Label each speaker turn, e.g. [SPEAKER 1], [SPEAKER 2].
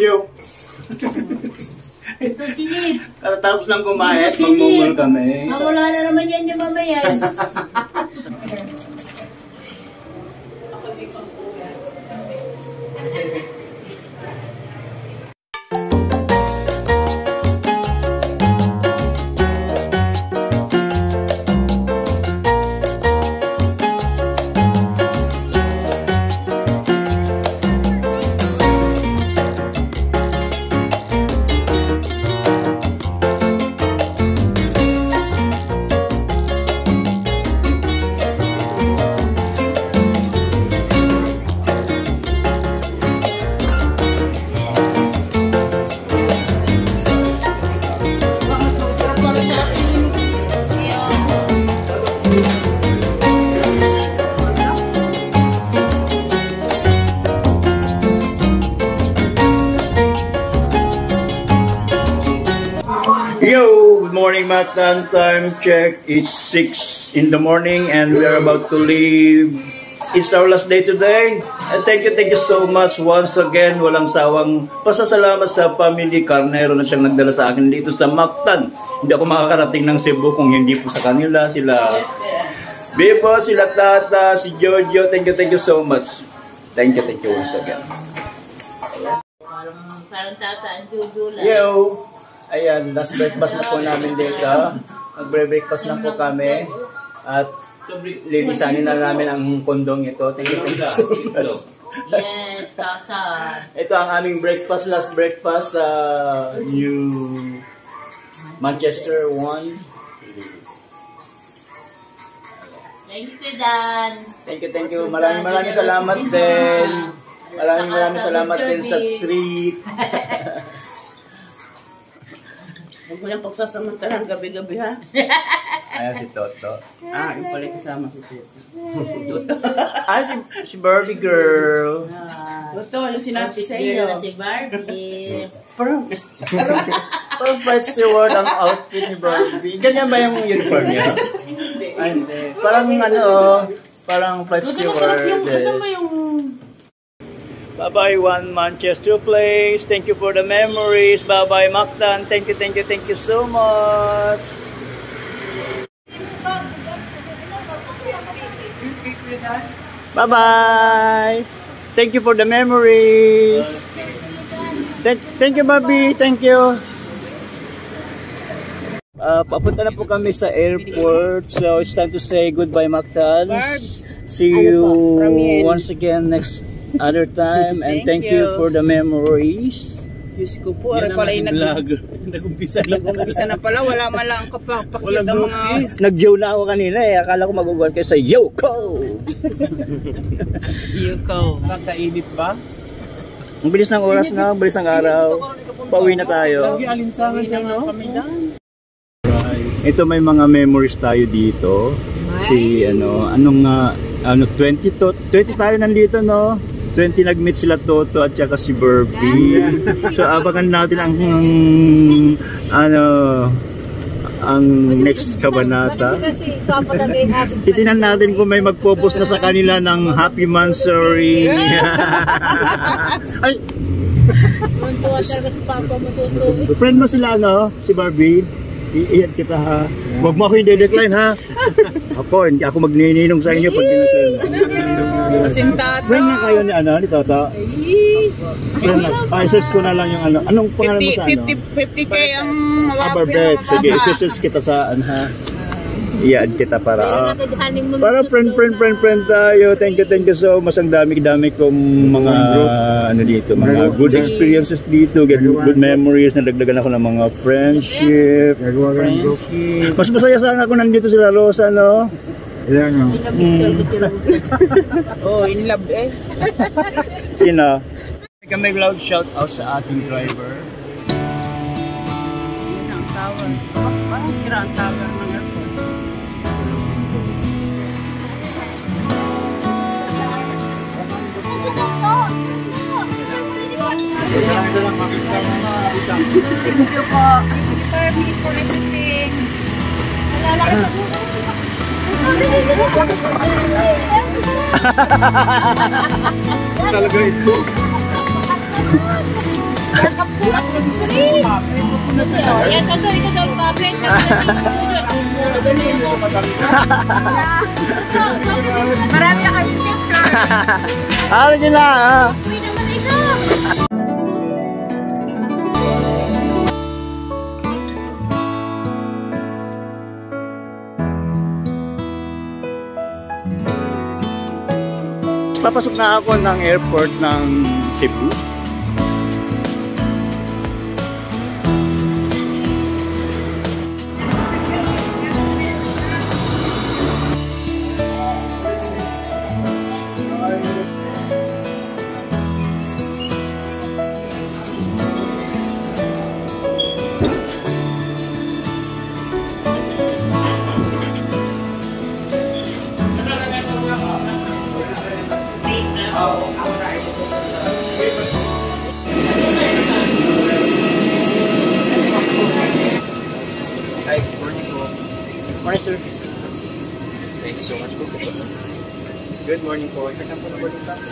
[SPEAKER 1] Yo!
[SPEAKER 2] Ito sinip.
[SPEAKER 1] Katatapos lang kumain, magmumul kami.
[SPEAKER 2] Wala na naman yan yung mamaya.
[SPEAKER 1] Yo! Good morning, Mactan. Time check. It's 6 in the morning and we are about to leave. It's our last day today. And thank you so much once again. Walang sawang pasasalamat sa family Carnero na siyang nagdala sa akin dito sa Mactan. Hindi ako makakarating ng Cebu kung hindi po sa kanila. Sila Bebo, sila Tata, si Jojo. Thank you so much. Thank you once again.
[SPEAKER 2] Parang Tata ang Jojo lang.
[SPEAKER 1] Yo! Ayan, last breakfast na po namin dito. Magbre-breakfast na po kami. At lilisanin na namin ang kondong ito. Thank you so much.
[SPEAKER 2] Yes, Tata.
[SPEAKER 1] Ito ang aming breakfast, last breakfast sa New Manchester 1.
[SPEAKER 2] Thank you, Dan.
[SPEAKER 1] Thank you. Maraming salamat din. Maraming salamat din sa treat.
[SPEAKER 3] Huwag mo yung pagsasamantalahan gabi-gabi, ha?
[SPEAKER 1] Ayan si Toto.
[SPEAKER 3] Yung pala kasama si Toto.
[SPEAKER 1] Si Barbie girl.
[SPEAKER 3] Toto, yung sinabi sa
[SPEAKER 2] Girl na
[SPEAKER 3] iyo.
[SPEAKER 2] si Barbie.
[SPEAKER 1] Parang Flight Steward ang outfit ni Barbie. Ganyan ba yung uniform niya? Ay, hindi. Parang Flight Steward.
[SPEAKER 3] Kasama yung...
[SPEAKER 1] Bye-bye, One Manchester Place. Thank you for the memories. Bye-bye, Mactan. Thank you so much. Bye-bye. Thank you for the memories. Thank you, Bobby. Thank you. Papunta na po kami sa airport. So, it's time to say goodbye, Mactan. See you once again next other time, and thank you for the memories.
[SPEAKER 3] Diyos ko po, aray pala yung nag-umpisa na pala, wala man lang kapakita mga...
[SPEAKER 1] Nag-yo na ako kanina eh, akala ko mag-uwal kayo sa Yoko!
[SPEAKER 3] Yoko, kakainit ba?
[SPEAKER 1] Ang bilis ng oras na, ang bilis ng araw. Pauwi na tayo.
[SPEAKER 3] Alinsangan siya, no?
[SPEAKER 1] Ito may mga memories tayo dito. Si 20 tayo nandito, no? 20 nag-meet sila Toto at saka si Barbie. So abangan natin ang next kabanata. Titinan natin kung may magpo-post na sa kanila ng Happy Mansary. Ay! Friend mo sila, si Barbie? Iiyan kita, ha? Huwag mo ako yung decline, ha? Hindi ako magnininong sa inyo pag dinecline.
[SPEAKER 3] Kasing Tata.
[SPEAKER 1] Friend na kayo ni Tata? Friend na. Search ko na lang yung anong pangalan mo sa
[SPEAKER 3] 50k ang
[SPEAKER 1] Barbet. Sige, search kita sa ha? Iyan kita para friend tayo. Thank you so much. Ang dami kong mga dito, mga good experiences dito, good memories, nadagdagan ako ng mga friendship. Mas masaya sana ako nandito sila Rosa, no?
[SPEAKER 3] In love eh.
[SPEAKER 1] Sino? May loud shout out sa ating driver.
[SPEAKER 3] Yun ang tower. Parang sira ang tower ng airport. Thank you po. Barbie for everything.
[SPEAKER 1] Talaga ito.
[SPEAKER 2] Yan, ito daw public. Marami na kami picture.
[SPEAKER 4] Ano gina?
[SPEAKER 2] Uy naman ito.
[SPEAKER 1] Papasok na ako ng airport ng Cebu.
[SPEAKER 4] Morning, sir. Thank you so much po. Good morning po. Check po na boarding pass.